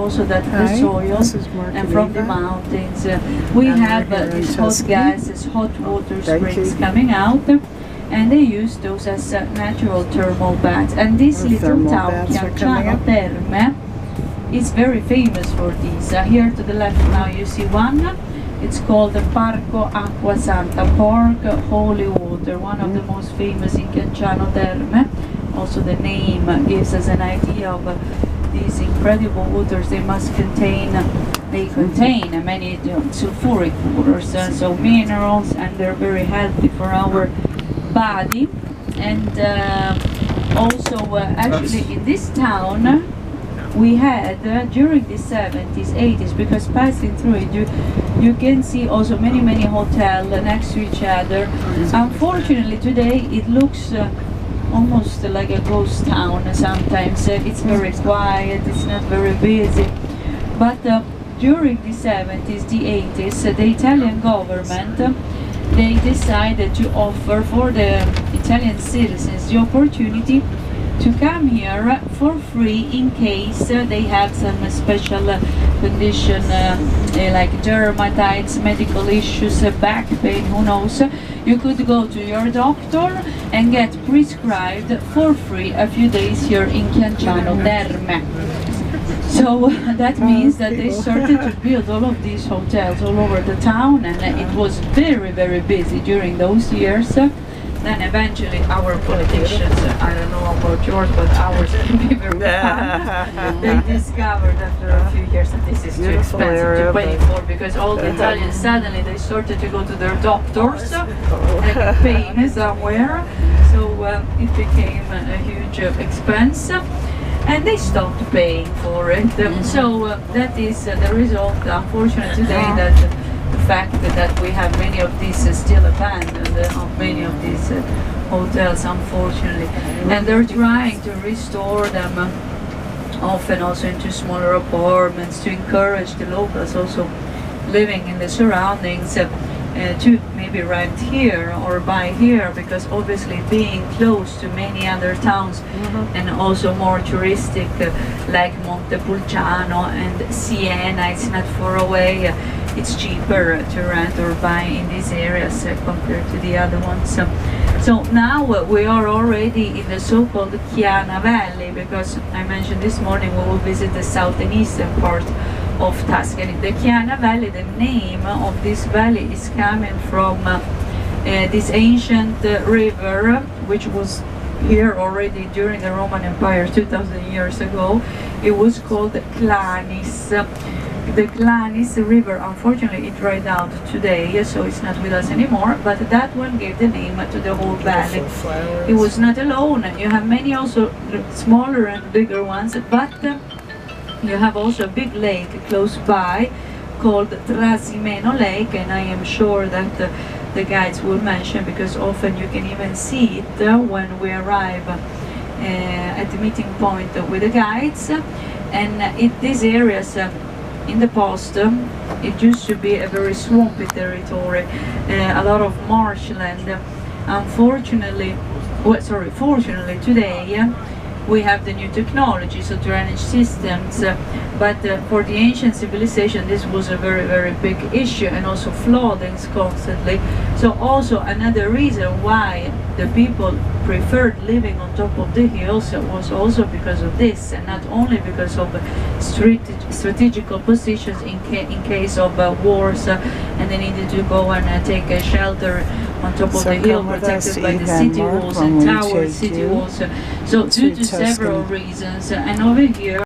also that the soils and from the mountains we have these hot gases, hot water springs coming out, and they use those as natural thermal baths. And this little town, Chianciano Terme, is very famous for these. Here to the left now you see one. It's called the Parco Acqua Santa, Park Holy Water, one of the most famous in Chianciano Terme. Also the name gives us an idea of these incredible waters. They contain many sulfuric waters, so minerals, and they're very healthy for our body. And also actually in this town we had during the 70s, 80s, because passing through it you can see also many hotels next to each other. Unfortunately today it looks almost like a ghost town sometimes. It's very quiet, it's not very busy. But during the 70s, the 80s, the Italian government they decided to offer for the Italian citizens the opportunity to come here for free in case they have some special condition like dermatitis, medical issues, back pain, who knows. You could go to your doctor and get prescribed for free a few days here in Chianciano Terme. So that means that they started to build all of these hotels all over the town, and it was very busy during those years. Then eventually our politicians, I don't know about yours, but ours can be very fun. They discovered after a few years that this is too expensive to pay for, because all the Italians suddenly they started to go to their doctors like pain somewhere. So it became a huge expense, and they stopped paying for it. So that is the result, unfortunately, today, that the fact that we have many of these still abandoned, many of these hotels, unfortunately, and they're trying to restore them often also into smaller apartments to encourage the locals also living in the surroundings to maybe rent here or buy here, because obviously being close to many other towns and also more touristic like Montepulciano and Siena, it's not far away. It's cheaper to rent or buy in these areas compared to the other ones. So now we are already in the so-called Chiana Valley, because I mentioned this morning we will visit the south and eastern part of Tuscany. The Chiana Valley, the name of this valley is coming from this ancient river, which was here already during the Roman Empire 2000 years ago. It was called Clanis. The Clanis River, unfortunately, it dried out today, so it's not with us anymore, but that one gave the name to the whole valley. It was not alone. You have many also smaller and bigger ones, but you have also a big lake close by called Trasimeno Lake, and I am sure that the guides will mention, because often you can even see it when we arrive at the meeting point with the guides. And these areas in the past, it used to be a very swampy territory, a lot of marshland. Unfortunately, fortunately today we have the new technology, so drainage systems, but for the ancient civilization this was a very big issue, and also floodings constantly. So also another reason why the people preferred living on top of the hills was also because of this, and not only because of strategical positions in case of wars, and they needed to go and take a shelter on top of the hill, protected by the city walls and tower city walls. So due to several reasons, and over here